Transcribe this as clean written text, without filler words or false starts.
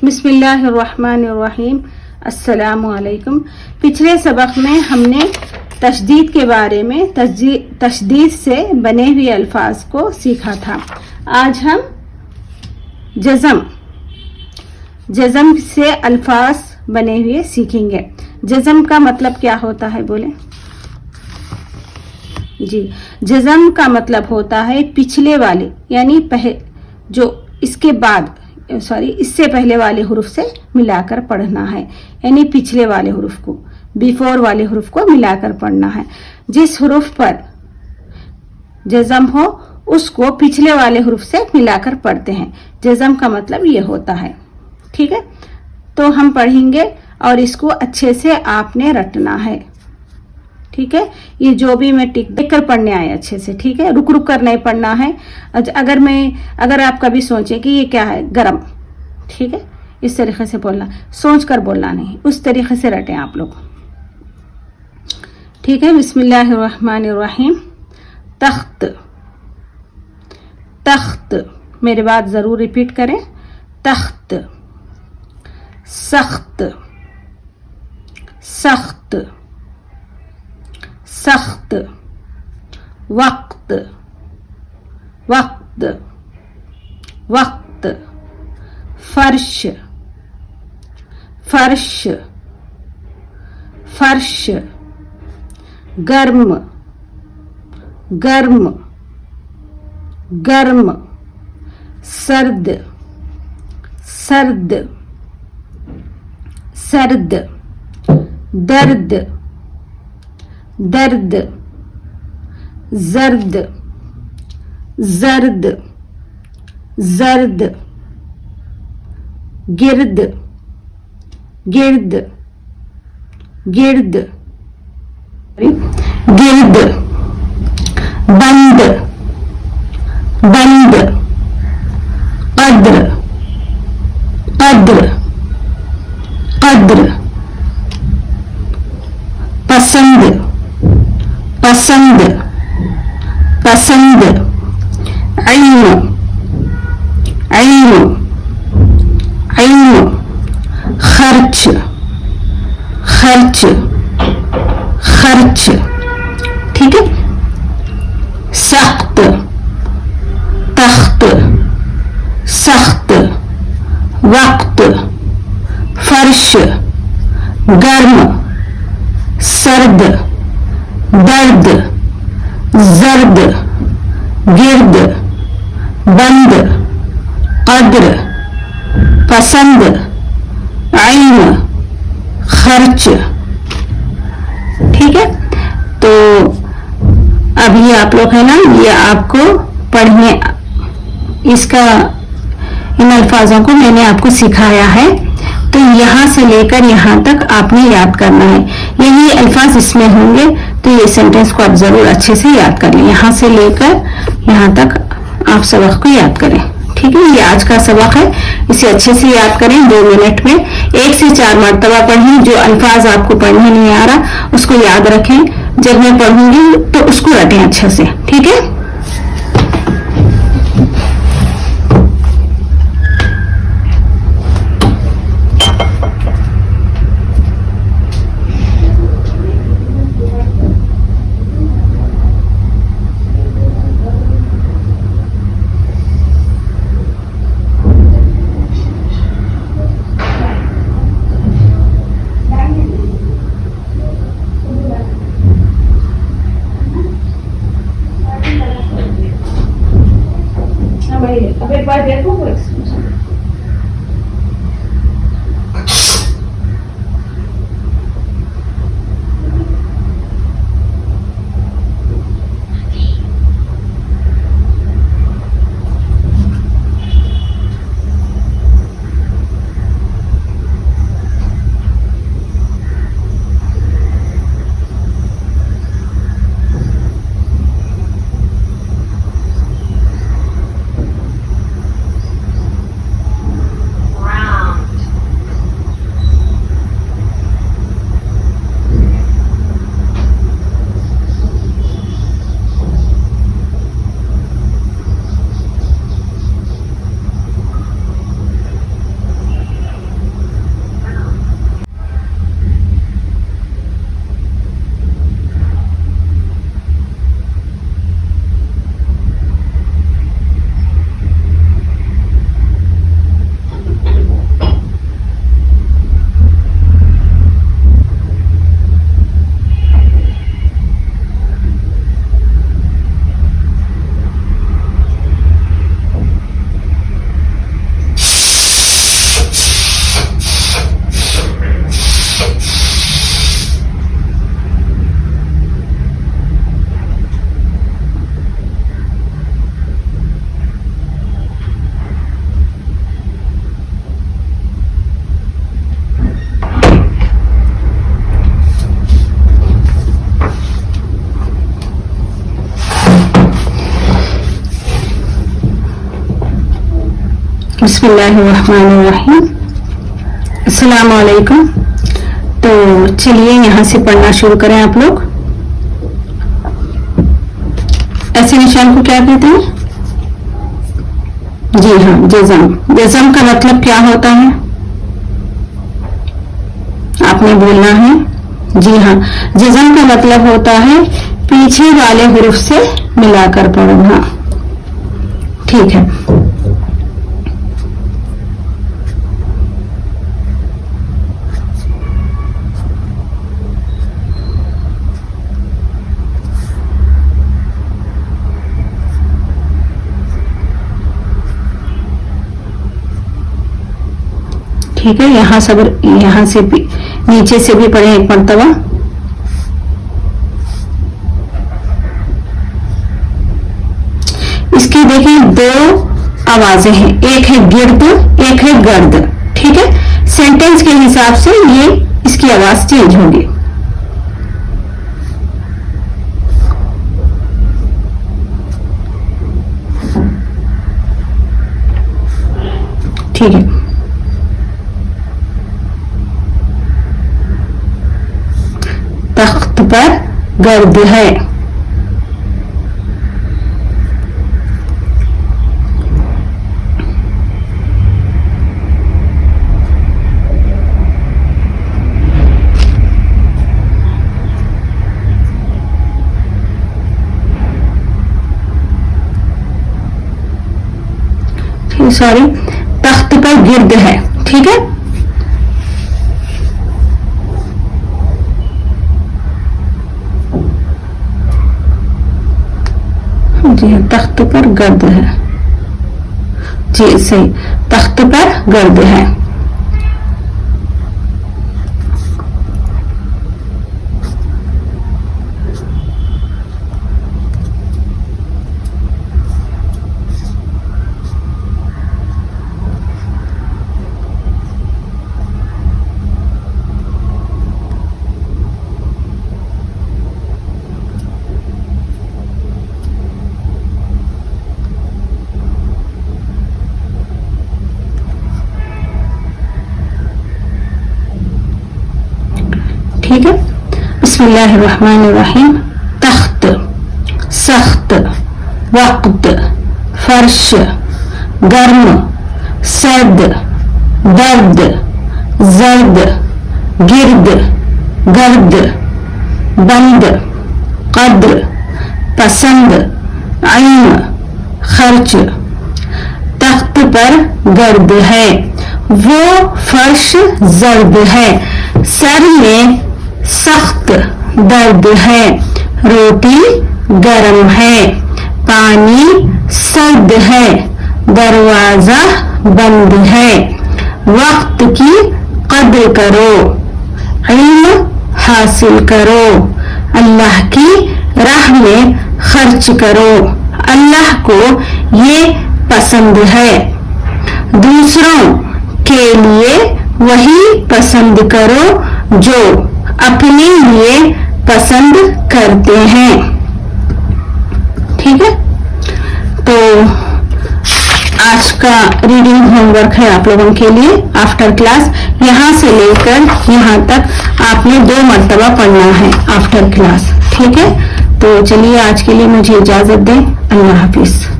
बिस्मिल्लाहिर्रहमानिर्रहीम। अस्सलामु अलैकुम। पिछले सबक में हमने तशदीद के बारे में तशदीद से बने हुए अल्फाज को सीखा था। आज हम जज़म से अल्फाज बने हुए सीखेंगे। जज़म का मतलब क्या होता है बोले जी। जज़म का मतलब होता है पिछले वाले यानी इससे पहले वाले हुरूफ से मिलाकर पढ़ना है, यानी पिछले वाले हुरूफ को, बिफोर वाले हुरूफ को मिलाकर पढ़ना है। जिस हुरूफ पर जज़म हो उसको पिछले वाले हुरूफ से मिलाकर पढ़ते हैं। जज़म का मतलब ये होता है। ठीक है, तो हम पढ़ेंगे और इसको अच्छे से आपने रटना है। ठीक है, ये जो भी मैं टिक देख कर पढ़ने आए अच्छे से। ठीक है, रुक रुक कर नहीं पढ़ना है। अगर आप कभी सोचें कि ये क्या है, गरम, ठीक है, इस तरीके से बोलना, सोच कर बोलना नहीं, उस तरीके से रटें आप लोग। ठीक है, बिस्मिल्लाहिर्रहमानिर्रहीम। तख्त, तख्त, मेरे बात जरूर रिपीट करें। तख्त, सख्त, सख्त, सख्त, वक्त, वक्त, वक्त, फर्श, फर्श, फर्श, गर्म, गर्म, गर्म, सर्द, सर्द, सर्द, दर्द, दर्द, जर्द, जर्द, जर्द, गिर्द, गिर्द, गिर्द, गिर्द, बंद, बंद, कद्र, कद्र, कद्र, पसंद, पसंद, पसंद, इल्म, इल्म, इल्म, खर्च, खर्च, खर्च। ठीक है, सख्त, तख्त, सख्त, वक्त, फर्श, गर्म, सर्द, दर्द, जर्द, गिर्द, बंद, कद्र, पसंद, इल्म, खर्च। ठीक है, तो अभी आप लोग है ना, ये आपको पढ़ने, इसका इन अल्फाजों को मैंने आपको सिखाया है, तो यहाँ से लेकर यहाँ तक आपने याद करना है। यही अल्फाज इसमें होंगे, तो ये सेंटेंस को आप जरूर अच्छे से याद कर लें। यहाँ से लेकर यहाँ तक आप सबक को याद करें। ठीक है, ये आज का सबक है, इसे अच्छे से याद करें। 2 मिनट में 1 से 4 मरतबा पढ़ें। जो अल्फाज आपको पढ़ने नहीं आ रहा उसको याद रखें, जब मैं पढ़ूंगी तो उसको रटें अच्छे से। ठीक है, बिस्मिल्लाहिर्रहमानिर्रहीम। अस्सलाम वालेकुम। तो चलिए यहाँ से पढ़ना शुरू करें आप लोग। ऐसे निशान को क्या कहते हैं? जी हाँ, जज़म। जज़म का मतलब क्या होता है आपने बोलना है। जी हाँ, जज़म का मतलब होता है पीछे वाले हुरूफ से मिलाकर पढ़ना। ठीक है, ठीक है। यहाँ से भी नीचे से भी पढ़े एक मरतबा। इसकी देखिए दो आवाजें हैं, एक है गिर्द, एक है गर्द। ठीक है, सेंटेंस के हिसाब से ये इसकी आवाज चेंज होगी। ठीक है, तख्त पर गर्द है। सॉरी, तख्त पर गिर्द है। ठीक है, जी तख्त पर गर्द है। जी सही, तख्त पर गर्द है। ठीक है, बिस्मिल्लाहिर्रहमानिर्रहीम। तख्त, सख्त, वक्त, फर्श, गर्म, सर्द, दर्द, जर्द, गिर्द, गर्द, बंद, कद्र, पसंद, आइन, खर्च। तख्त पर गर्द है, वो फर्श जर्द है, सर में सख्त दर्द है, रोटी गर्म है, पानी सर्द है, दरवाजा बंद है। वक्त की कद्र करो, इल्म हासिल करो, अल्लाह की राह में खर्च करो, अल्लाह को ये पसंद है। दूसरों के लिए वही पसंद करो जो अपने लिए पसंद करते हैं। ठीक है, तो आज का रीडिंग होमवर्क है आप लोगों के लिए आफ्टर क्लास। यहाँ से लेकर यहाँ तक आपने 2 मरतबा पढ़ना है आफ्टर क्लास। ठीक है, तो चलिए आज के लिए मुझे इजाजत दें। अल्लाह हाफिज।